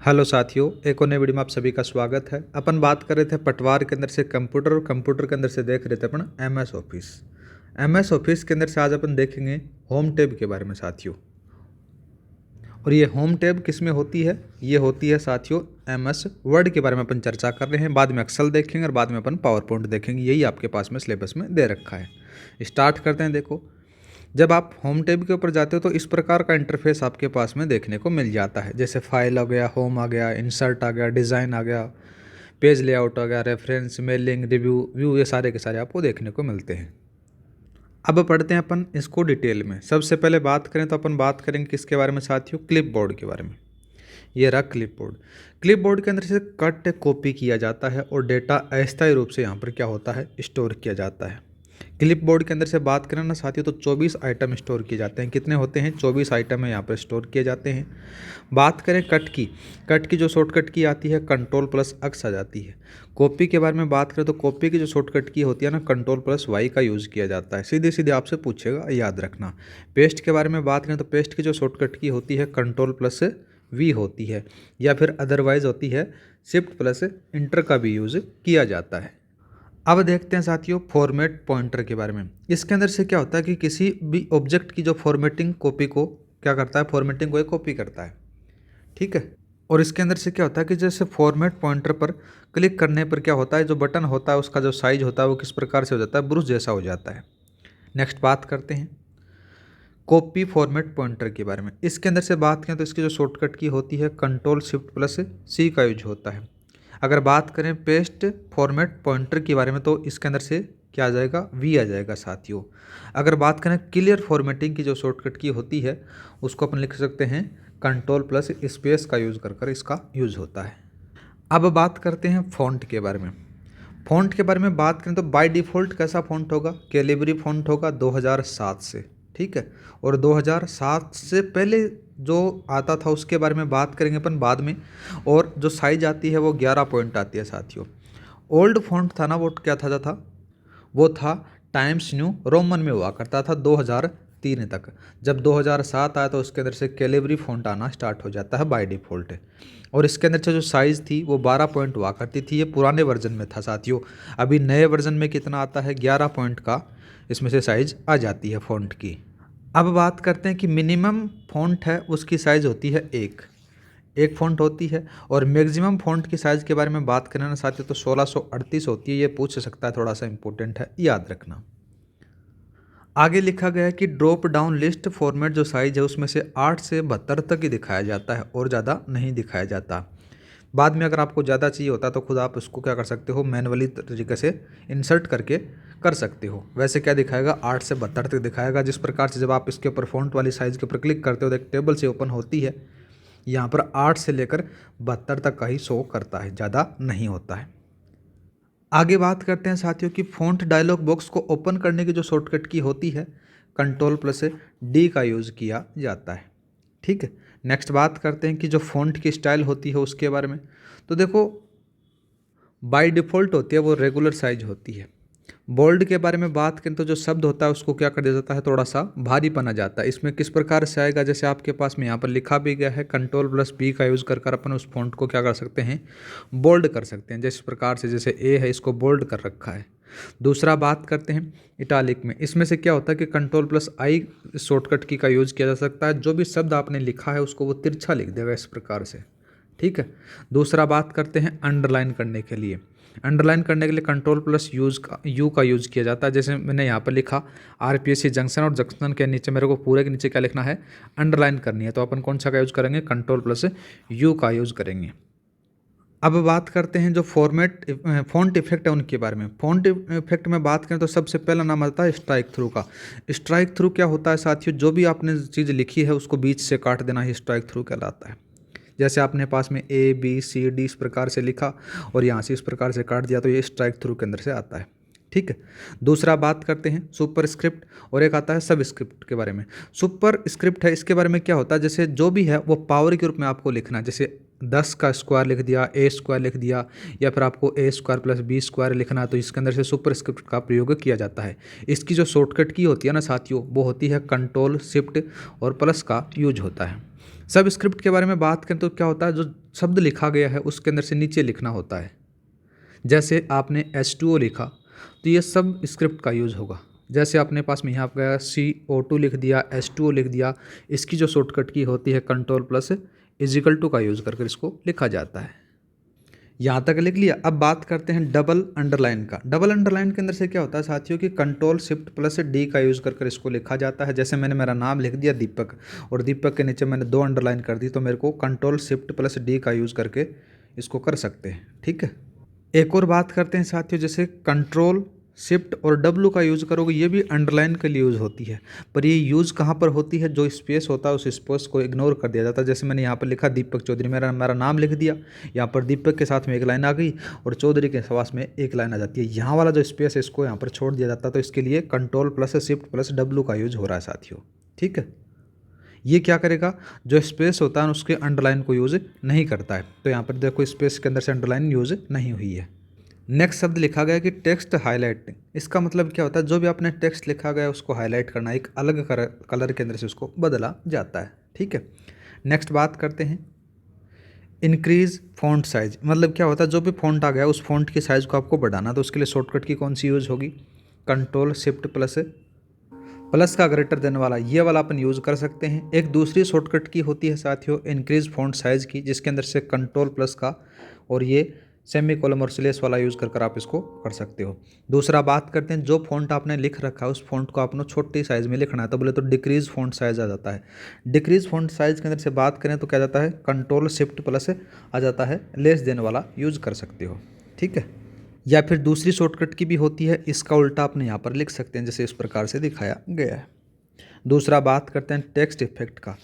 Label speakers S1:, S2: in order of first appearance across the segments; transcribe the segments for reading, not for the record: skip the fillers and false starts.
S1: Hello साथियों, एक और नए वीडियो में आप सभी का स्वागत है। अपन बात कर रहे थे पटवार के अंदर से कंप्यूटर और कंप्यूटर के अंदर से देख रहे थे अपन एमएस ऑफिस। एमएस ऑफिस के अंदर से आज अपन देखेंगे होम टैब के बारे में साथियों। और ये होम टैब किस में होती है? ये होती है साथियों एमएस वर्ड के बारे में अपन चर्चा कर रहे हैं। बाद में एक्सेल देखेंगे और बाद में अपन पावर पॉइंट देखेंगे। यही आपके पास में सिलेबस में दे रखा है। स्टार्ट करते हैं। देखो, जब आप होम टैब के ऊपर जाते हो तो इस प्रकार का इंटरफेस आपके पास में देखने को मिल जाता है। जैसे फाइल आ गया, होम आ गया, इंसर्ट आ गया, डिज़ाइन आ गया, पेज लेआउट आ गया, रेफरेंस, मेलिंग, रिव्यू, व्यू, ये सारे के सारे आपको देखने को मिलते हैं। अब पढ़ते हैं अपन इसको डिटेल में। सबसे पहले बात करें तो अपन बात करेंगे किसके बारे में साथियों? क्लिपबोर्ड के बारे में। ये रहा क्लिपबोर्ड। क्लिपबोर्ड के अंदर से कट कॉपी किया जाता है और डेटा अस्थायी रूप से यहाँ पर क्या होता है? स्टोर किया जाता है। क्लिपबोर्ड के अंदर से बात करें ना साथियों तो 24 आइटम स्टोर किए जाते हैं। कितने होते हैं? 24 आइटम है यहाँ पर स्टोर किए जाते हैं। बात करें कट की जो शॉर्टकट की आती है कंट्रोल+X आ जाती है। कॉपी के बारे में बात करें तो कॉपी की जो शॉर्टकट की होती है ना कंट्रोल+Y का यूज़ किया जाता है। सीधे सीधे आपसे पूछेगा, याद रखना। पेस्ट के बारे में बात करें तो पेस्ट की जो शॉर्टकट की होती है कंट्रोल+V होती है, या फिर अदरवाइज होती है Shift+Enter का भी यूज़ किया जाता है। अब देखते हैं साथियों फॉर्मेट पॉइंटर के बारे में। इसके अंदर से क्या होता है कि किसी भी ऑब्जेक्ट की जो फॉर्मेटिंग कॉपी को क्या करता है? फॉर्मेटिंग को एक कॉपी करता है, ठीक है। और इसके अंदर से क्या होता है कि जैसे फॉर्मेट पॉइंटर पर क्लिक करने पर क्या होता है, जो बटन होता है उसका जो साइज होता है वो किस प्रकार से हो जाता है? ब्रुश जैसा हो जाता है। नेक्स्ट बात करते हैं कॉपी फॉर्मेट पॉइंटर के बारे में। इसके अंदर से बात करें तो इसकी जो शॉर्टकट की होती है Ctrl+C का यूज होता है। अगर बात करें पेस्ट फॉर्मेट पॉइंटर के बारे में तो इसके अंदर से क्या आ जाएगा? V आ जाएगा साथियों। अगर बात करें क्लियर फॉर्मेटिंग की जो शॉर्टकट की होती है उसको अपन लिख सकते हैं Ctrl+S का यूज़ कर इसका यूज़ होता है। अब बात करते हैं फ़ॉन्ट के बारे में। फ़ॉन्ट के बारे में बात करें तो बाय डिफ़ॉल्ट कैसा फ़ॉन्ट होगा? कैलिबरी फ़ॉन्ट होगा 2007 से, ठीक है। और 2007 से पहले जो आता था उसके बारे में बात करेंगे अपन बाद में। और जो साइज आती है वो 11 पॉइंट आती है साथियों। ओल्ड फ़ॉन्ट था ना, वो क्या था? वो था टाइम्स न्यू रोमन में हुआ करता था 2003 तक। जब 2007 आया तो उसके अंदर से कैलिबरी फ़ॉन्ट आना स्टार्ट हो जाता है बाय डिफ़ॉल्ट। और इसके अंदर से जो साइज़ थी वो 12 पॉइंट हुआ करती थी। ये पुराने वर्जन में था साथियों। अभी नए वर्जन में कितना आता है? 11 पॉइंट का इसमें से साइज़ आ जाती है फ़ॉन्ट की। अब बात करते हैं कि मिनिमम फ़ॉन्ट है उसकी साइज़ होती है एक फ़ॉन्ट होती है। और मैक्सिमम फ़ॉन्ट की साइज़ के बारे में बात करें ना साथियों तो 1638 होती है। ये पूछ सकता है, थोड़ा सा इंपॉर्टेंट है, याद रखना। आगे लिखा गया है कि ड्रॉप डाउन लिस्ट फॉर्मेट जो साइज है उसमें से 8 से 72 तक ही दिखाया जाता है और ज़्यादा नहीं दिखाया जाता। बाद में अगर आपको ज़्यादा चाहिए होता तो खुद आप उसको क्या कर सकते हो? मैनुअली तरीके से इंसर्ट करके कर सकते हो। वैसे क्या दिखाएगा? 8 से 72 तक दिखाएगा। जिस प्रकार से जब आप इसके ऊपर फ़ॉन्ट वाली साइज़ के ऊपर क्लिक करते हो तो एक टेबल से ओपन होती है। यहाँ पर 8 से लेकर 72 तक का ही शो करता है, ज़्यादा नहीं होता है। आगे बात करते हैं साथियों कि फ़ॉन्ट डायलॉग बॉक्स को ओपन करने की जो शॉर्टकट की होती है Ctrl+D का यूज़ किया जाता है, ठीक है। नेक्स्ट बात करते हैं कि जो फ़ॉन्ट की स्टाइल होती है उसके बारे में। तो देखो, बाय डिफ़ॉल्ट होती है वो रेगुलर साइज होती है। बोल्ड के बारे में बात करें तो जो शब्द होता है उसको क्या कर दिया जाता है? थोड़ा सा भारीपन आ जाता है। इसमें किस प्रकार से आएगा? जैसे आपके पास में यहाँ पर लिखा भी गया है Ctrl+B का यूज़ कर अपन उस फॉन्ट को क्या कर सकते हैं? बोल्ड कर सकते हैं। जिस प्रकार से जैसे ए है इसको बोल्ड कर रखा है। दूसरा बात करते हैं इटालिक में। इसमें से क्या होता है कि Ctrl+I शॉर्टकट की का यूज़ किया जा सकता है। जो भी शब्द आपने लिखा है उसको वो तिरछा लिख देगा इस प्रकार से, ठीक है। दूसरा बात करते हैं अंडरलाइन करने के लिए। अंडरलाइन करने के लिए Ctrl+U का यूज़ किया जाता है। जैसे मैंने यहाँ पर लिखा RPSC जंक्शन, और जंक्शन के नीचे मेरे को पूरे के नीचे क्या लिखना है? अंडरलाइन करनी है। तो अपन कौन सा का यूज़ करेंगे? Ctrl+U का यूज़ करेंगे। अब बात करते हैं जो फ़ॉन्ट इफेक्ट है उनके बारे में। फ़ॉन्ट इफेक्ट में बात करें तो सबसे पहला नाम आता है स्ट्राइक थ्रू का। स्ट्राइक थ्रू क्या होता है साथियों? जो भी आपने चीज़ लिखी है उसको बीच से काट देना ही स्ट्राइक थ्रू कहलाता है। जैसे आपने पास में ABCD इस प्रकार से लिखा और यहाँ से इस प्रकार से काट दिया तो ये स्ट्राइक थ्रू के अंदर से आता है, ठीक है। दूसरा बात करते हैं सुपर स्क्रिप्ट, और एक आता है सब स्क्रिप्ट के बारे में। सुपर स्क्रिप्ट है, इसके बारे में क्या होता है? जैसे जो भी है वो पावर के रूप में आपको लिखना है। जैसे 10 का स्क्वायर लिख दिया, A² लिख दिया, या फिर आपको A²+B² लिखना है तो इसके अंदर से सुपर स्क्रिप्ट का प्रयोग किया जाता है। इसकी जो शॉर्टकट की होती है ना साथियों वो होती है Ctrl+Shift और प्लस का यूज होता है। सब स्क्रिप्ट के बारे में बात करें तो क्या होता है, जो शब्द लिखा गया है उसके अंदर से नीचे लिखना होता है। जैसे आपने H2O लिखा तो ये सब स्क्रिप्ट का यूज़ होगा। जैसे अपने पास में यहाँ पर CO2 लिख दिया, H2O लिख दिया, इसकी जो शॉर्टकट की होती है कंट्रोल प्लस इजिकल टू का यूज़ करके इसको लिखा जाता है। यहाँ तक लिख लिया। अब बात करते हैं डबल अंडरलाइन का। डबल अंडरलाइन के अंदर से क्या होता है साथियों कि कंट्रोल शिफ्ट प्लस डी का यूज़ कर इसको लिखा जाता है। जैसे मैंने मेरा नाम लिख दिया दीपक और दीपक के नीचे मैंने 2 अंडरलाइन कर दी, तो मेरे को कंट्रोल शिफ्ट प्लस डी का यूज़ करके इसको कर सकते हैं। ठीक है, एक और बात करते हैं साथियों, जैसे कंट्रोल शिफ्ट और डब्लू का यूज़ करोगे, ये भी अंडरलाइन के लिए यूज़ होती है। पर ये यूज़ कहाँ पर होती है, जो स्पेस होता है उस स्पेस को इग्नोर कर दिया जाता है। जैसे मैंने यहाँ पर लिखा दीपक चौधरी, मेरा नाम लिख दिया, यहाँ पर दीपक के साथ में एक लाइन आ गई और चौधरी के पास में एक लाइन आ जाती है। यहाँ वाला जो स्पेस है इसको यहाँ पर छोड़ दिया जाता है। तो इसके लिए control plus shift plus W का यूज़ हो रहा है साथियों। ठीक है, ये क्या करेगा, जो स्पेस होता है उसके अंडरलाइन को यूज़ नहीं करता है। तो यहाँ पर देखो स्पेस के अंदर से अंडरलाइन यूज़ नहीं हुई है। नेक्स्ट शब्द लिखा गया कि टेक्स्ट हाईलाइटिंग। इसका मतलब क्या होता है, जो भी आपने टेक्स्ट लिखा गया उसको हाईलाइट करना, एक अलग कलर के अंदर से उसको बदला जाता है। ठीक है, नेक्स्ट बात करते हैं इंक्रीज फॉन्ट साइज। मतलब क्या होता है, जो भी फॉन्ट आ गया उस फॉन्ट की साइज़ को आपको बढ़ाना, तो उसके लिए शॉर्टकट की कौन सी यूज़ होगी, कंट्रोल शिफ्ट प्लस का ग्रेटर देन वाला, ये वाला अपन यूज़ कर सकते हैं। एक दूसरी शॉर्टकट की होती है साथियों इंक्रीज फॉन्ट साइज़ की, जिसके अंदर से कंट्रोल प्लस का और ये सेमी कॉलम और स्लेश वाला यूज़ कर आप इसको कर सकते हो। दूसरा बात करते हैं, जो फॉन्ट आपने लिख रखा है उस फॉन्ट को आपने छोटी साइज़ में लिखना है, तो बोले तो डिक्रीज फॉन्ट साइज़ आ जाता है। डिक्रीज फॉन्ट साइज़ के अंदर से बात करें तो क्या जाता है, कंट्रोल शिफ्ट प्लस आ जाता है, लेस देन वाला यूज़ कर सकते हो। ठीक है, या फिर दूसरी शॉर्टकट की भी होती है, इसका उल्टा आपने यहाँ पर लिख सकते हैं, जैसे इस प्रकार से दिखाया गया है। दूसरा बात करते हैं टेक्स्ट इफेक्ट का।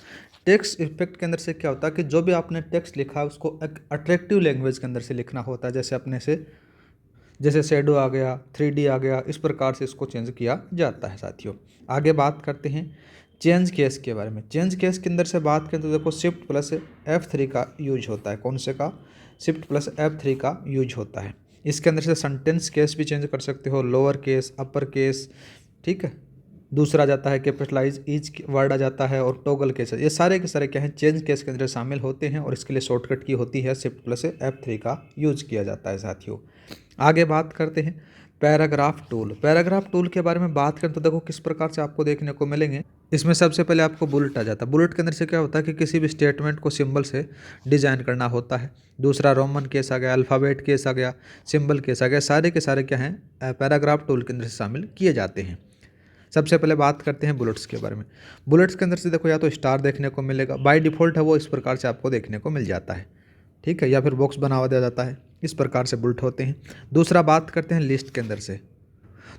S1: टेक्स्ट इफेक्ट के अंदर से क्या होता है कि जो भी आपने टेक्स्ट लिखा है उसको एक अट्रैक्टिव लैंग्वेज के अंदर से लिखना होता है। जैसे अपने से जैसे शेडो आ गया, 3D आ गया, इस प्रकार से इसको चेंज किया जाता है साथियों। आगे बात करते हैं चेंज केस के बारे में। चेंज केस के अंदर से बात करें तो देखो शिफ्ट प्लस F3 का यूज होता है। कौन से का, शिफ्ट प्लस F3 का यूज होता है। इसके अंदर से सेंटेंस केस भी चेंज कर सकते हो, लोअर केस, अपर केस। ठीक है, दूसरा जाता है कैपिटलाइज ईच वर्ड आ जाता है और टॉगल केस। ये सारे के सारे क्या हैं, चेंज केस के अंदर शामिल होते हैं और इसके लिए शॉर्टकट की होती है शिफ्ट प्लस F3 का यूज किया जाता है साथियों। आगे बात करते हैं पैराग्राफ टूल। पैराग्राफ टूल के बारे में बात करें तो देखो किस प्रकार से आपको देखने को मिलेंगे। इसमें सबसे पहले आपको बुलेट आ जाता है। बुलेट के अंदर से क्या होता है कि किसी भी स्टेटमेंट को सिंबल से डिजाइन करना होता है। दूसरा रोमन केस आ गया, अल्फ़ाबेट केस आ गया, सिंबल केस आ गया, सारे के सारे क्या हैं, पैराग्राफ टूल के अंदर से शामिल किए जाते हैं। सबसे पहले बात करते हैं बुलेट्स के बारे में। बुलेट्स के अंदर से देखो या तो स्टार देखने को मिलेगा, बाय डिफ़ॉल्ट है वो इस प्रकार से आपको देखने को मिल जाता है। ठीक है, या फिर बॉक्स बनावा दिया जाता है, इस प्रकार से बुलेट होते हैं। दूसरा बात करते हैं लिस्ट के अंदर से।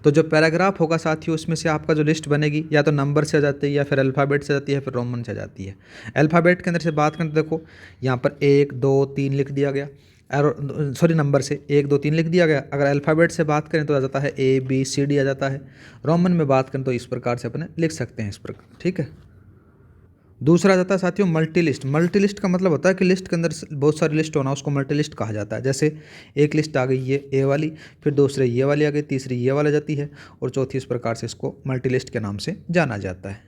S1: तो जो पैराग्राफ होगा साथियों उसमें से आपका जो लिस्ट बनेगी या तो नंबर से आ जाती है या फिर अल्फ़ाबेट से आ जाती है या फिर रोमन से आ जाती है। अल्फ़ाबेट के अंदर से बात करें तो देखो यहाँ पर 1 2 3 लिख दिया गया, और सॉरी नंबर से 1 2 3 लिख दिया गया। अगर अल्फ़ाबेट से बात करें तो आ जाता है ABCD आ जाता है। रोमन में बात करें तो इस प्रकार से अपने लिख सकते हैं इस प्रकार। ठीक है, दूसरा जाता है साथियों मल्टी लिस्ट। मल्टी लिस्ट का मतलब होता है कि लिस्ट के अंदर बहुत सारी लिस्ट होना, उसको मल्टी लिस्ट कहा जाता है। जैसे एक लिस्ट आ गई ये ए वाली, फिर दूसरे ये वाली आ गई, तीसरी ये वाली जाती है और चौथी इस प्रकार से इसको मल्टी लिस्ट के नाम से जाना जाता है।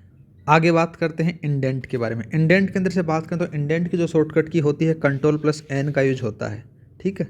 S1: आगे बात करते हैं इंडेंट के बारे में। इंडेंट के अंदर से बात करें तो इंडेंट की जो शॉर्टकट की होती है कंट्रोल प्लस N का यूज होता है। ठीक है,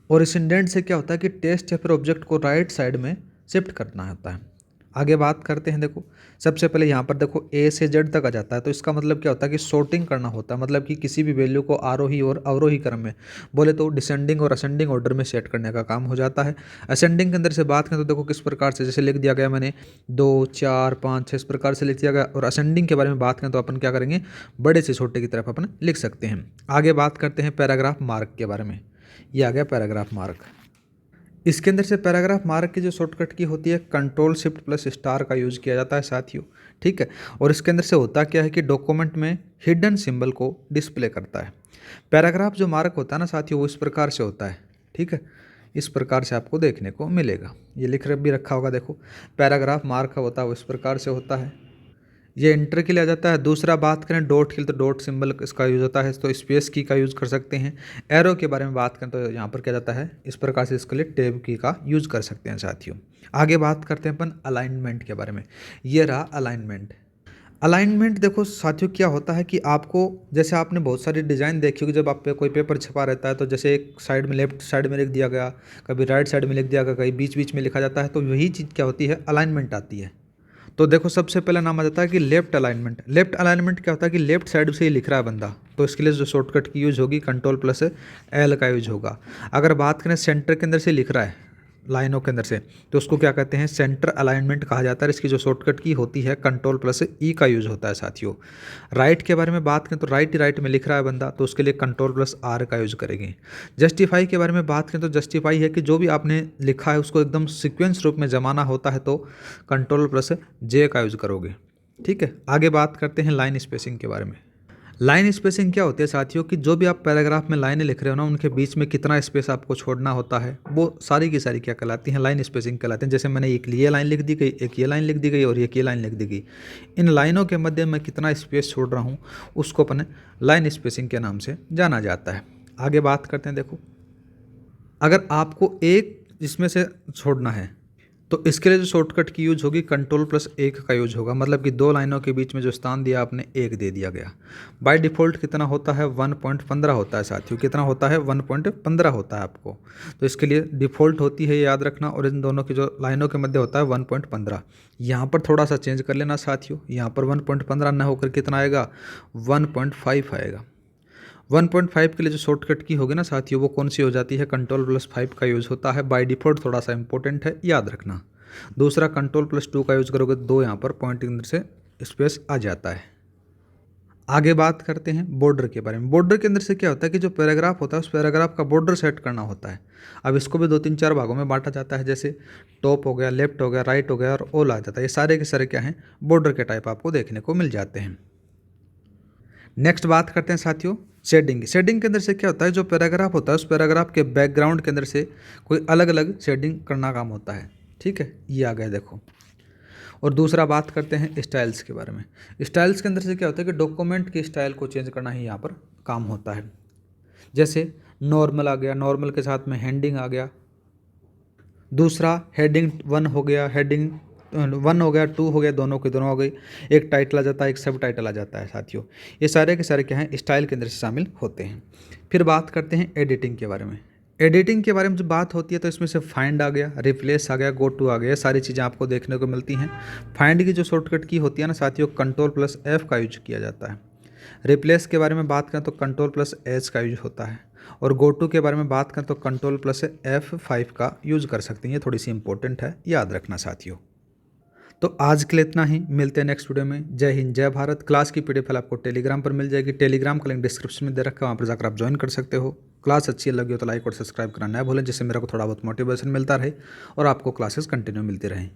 S1: और इस इंडेंट से क्या होता है कि टेक्स्ट या फिर ऑब्जेक्ट को राइट साइड में शिफ्ट करना होता है। आगे बात करते हैं, देखो सबसे पहले यहाँ पर देखो A से Z तक आ जाता है, तो इसका मतलब क्या होता है कि सॉर्टिंग करना होता है। मतलब कि किसी भी वैल्यू को आरोही और अवरोही क्रम में, बोले तो डिसेंडिंग और असेंडिंग ऑर्डर में सेट करने का काम हो जाता है। असेंडिंग के अंदर से बात करें तो देखो किस प्रकार से, जैसे लिख दिया गया मैंने 2 4 5 6 इस प्रकार से लिख दिया गया। और असेंडिंग के बारे में बात करें तो अपन क्या करेंगे, बड़े से छोटे की तरफ अपन लिख सकते हैं। आगे बात करते हैं पैराग्राफ मार्क के बारे में। ये आ गया पैराग्राफ मार्क। इसके अंदर से पैराग्राफ मार्क की जो शॉर्टकट की होती है कंट्रोल शिफ्ट प्लस स्टार का यूज़ किया जाता है साथियों। ठीक है, और इसके अंदर से होता क्या है कि डॉक्यूमेंट में हिडन सिंबल को डिस्प्ले करता है। पैराग्राफ जो मार्क होता है ना साथियों वो इस प्रकार से होता है। ठीक है, इस प्रकार से आपको देखने को मिलेगा, ये लिख भी रखा होगा। देखो पैराग्राफ मार्क होता है वो इस प्रकार से होता है, ये इंटर के लिए आ जाता है। दूसरा बात करें डॉट के लिए तो डॉट सिंबल इसका यूज़ होता है, तो स्पेस की का यूज़ कर सकते हैं। एरो के बारे में बात करें तो यहाँ पर क्या जाता है, इस प्रकार से इसके लिए टैब की का यूज़ कर सकते हैं साथियों। आगे बात करते हैं अपन अलाइनमेंट के बारे में। ये रहा अलाइनमेंट। अलाइनमेंट देखो साथियों क्या होता है कि आपको, जैसे आपने बहुत सारी डिज़ाइन देखी होगी जब आप पे कोई पेपर छपा रहता है, तो जैसे एक साइड में लेफ्ट साइड में लिख दिया गया, कभी राइट साइड में लिख दिया गया, कहीं बीच बीच में लिखा जाता है, तो वही चीज़ क्या होती है, अलाइनमेंट आती है। तो देखो सबसे पहला नाम आ जाता है कि लेफ्ट अलाइनमेंट। लेफ्ट अलाइनमेंट क्या होता है कि लेफ्ट साइड से ही लिख रहा है बंदा, तो इसके लिए जो शॉर्टकट की यूज़ होगी Ctrl+L का यूज होगा। अगर बात करें सेंटर के अंदर से लिख रहा है, लाइनों के अंदर से, तो उसको क्या कहते हैं, सेंटर अलाइनमेंट कहा जाता है। इसकी जो शॉर्टकट की होती है Ctrl+E का यूज़ होता है साथियों। राइट के बारे में बात करें तो राइट ही राइट में लिख रहा है बंदा, तो उसके लिए Ctrl+R का यूज़ करेंगे। जस्टिफाई के बारे में बात करें तो जस्टिफाई है कि जो भी आपने लिखा है उसको एकदम सीक्वेंस रूप में जमाना होता है, तो Ctrl+J का यूज़ करोगे। ठीक है, आगे बात करते हैं लाइन स्पेसिंग के बारे में। लाइन स्पेसिंग क्या होती है साथियों कि जो भी आप पैराग्राफ में लाइनें लिख रहे हो ना, उनके बीच में कितना स्पेस आपको छोड़ना होता है, वो सारी की सारी क्या कहलाती हैं, लाइन स्पेसिंग कहलाती हैं। जैसे मैंने एक ये लाइन लिख दी गई, एक ये लाइन लिख दी गई और एक ये लाइन लिख दी गई, इन लाइनों के मध्य में कितना स्पेस छोड़ रहा हूँ उसको अपने लाइन स्पेसिंग के नाम से जाना जाता है। आगे बात करते हैं। देखो अगर आपको एक इसमें से छोड़ना है तो इसके लिए जो शॉर्टकट की यूज होगी Ctrl+1 का यूज होगा, मतलब कि दो लाइनों के बीच में जो स्थान दिया आपने एक दे दिया गया। बाय डिफ़ॉल्ट कितना होता है, 1.15 होता है साथियों। कितना होता है, 1.15 होता है आपको, तो इसके लिए डिफ़ॉल्ट होती है, याद रखना। और इन दोनों की जो लाइनों के मध्य होता है 1.15। यहाँ पर थोड़ा सा चेंज कर लेना साथियों, यहाँ पर 1.15 न होकर कितना आएगा, 1.5 आएगा। 1.5 के लिए जो शॉर्टकट की होगी ना साथियों, वो कौन सी हो जाती है, Ctrl+5 का यूज़ होता है। बाय डिफ़ॉल्ट थोड़ा सा इंपॉर्टेंट है, याद रखना। दूसरा Ctrl+2 का यूज़ करोगे, दो यहाँ पर पॉइंट के अंदर से स्पेस आ जाता है। आगे बात करते हैं बॉर्डर के बारे में। बॉर्डर के अंदर से क्या होता है कि जो पैराग्राफ होता है उस पैराग्राफ का बॉर्डर सेट करना होता है। अब इसको भी 2-3-4 भागों में बांटा जाता है, जैसे टॉप हो गया, लेफ्ट हो गया, राइट हो गया और ऑल आ जाता है। ये सारे के सारे क्या हैं, बॉर्डर के टाइप आपको देखने को मिल जाते हैं। नेक्स्ट बात करते हैं साथियों शेडिंग। शेडिंग के अंदर से क्या होता है, जो पैराग्राफ होता है उस पैराग्राफ के बैकग्राउंड के अंदर से कोई अलग अलग शेडिंग करना काम होता है। ठीक है, ये आ गया देखो। और दूसरा बात करते हैं स्टाइल्स के बारे में। स्टाइल्स के अंदर से क्या होता है कि डॉक्यूमेंट की स्टाइल को चेंज करना ही यहाँ पर काम होता है। जैसे नॉर्मल आ गया, नॉर्मल के साथ में हेडिंग आ गया। दूसरा हेडिंग 1 हो गया, हेडिंग 1 हो गया, 2 हो गया, दोनों के दोनों हो गई। एक टाइटल आ जाता है, एक सब टाइटल आ जाता है साथियों। ये सारे के सारे क्या हैं, स्टाइल के अंदर से शामिल होते हैं। फिर बात करते हैं एडिटिंग के बारे में। एडिटिंग के बारे में जब बात होती है तो इसमें से फाइंड आ गया, रिप्लेस आ गया, गो टू आ गया, सारी चीज़ें आपको देखने को मिलती हैं। फाइंड की जो शॉर्टकट की होती है ना साथियों, Ctrl+F का यूज किया जाता है। रिप्लेस के बारे में बात करें तो Ctrl+H का यूज होता है। और गो टू के बारे में बात करें तो Ctrl+F5 का यूज़ कर सकते हैं। ये थोड़ी सी इंपॉर्टेंट है, याद रखना साथियों। तो आज के लिए इतना ही, मिलते हैं नेक्स्ट वीडियो में। जय हिंद, जय भारत। क्लास की पीडीएफ फाइल आपको टेलीग्राम पर मिल जाएगी। टेलीग्राम का लिंक डिस्क्रिप्शन में दे रखा है, वहाँ पर जाकर आप ज्वाइन कर सकते हो। क्लास अच्छी लगी हो तो लाइक और सब्सक्राइब करना ना भूलें, जिससे मेरे को थोड़ा बहुत मोटिवेशन मिलता रहे और आपको क्लासेस कंटिन्यू मिलती रहें।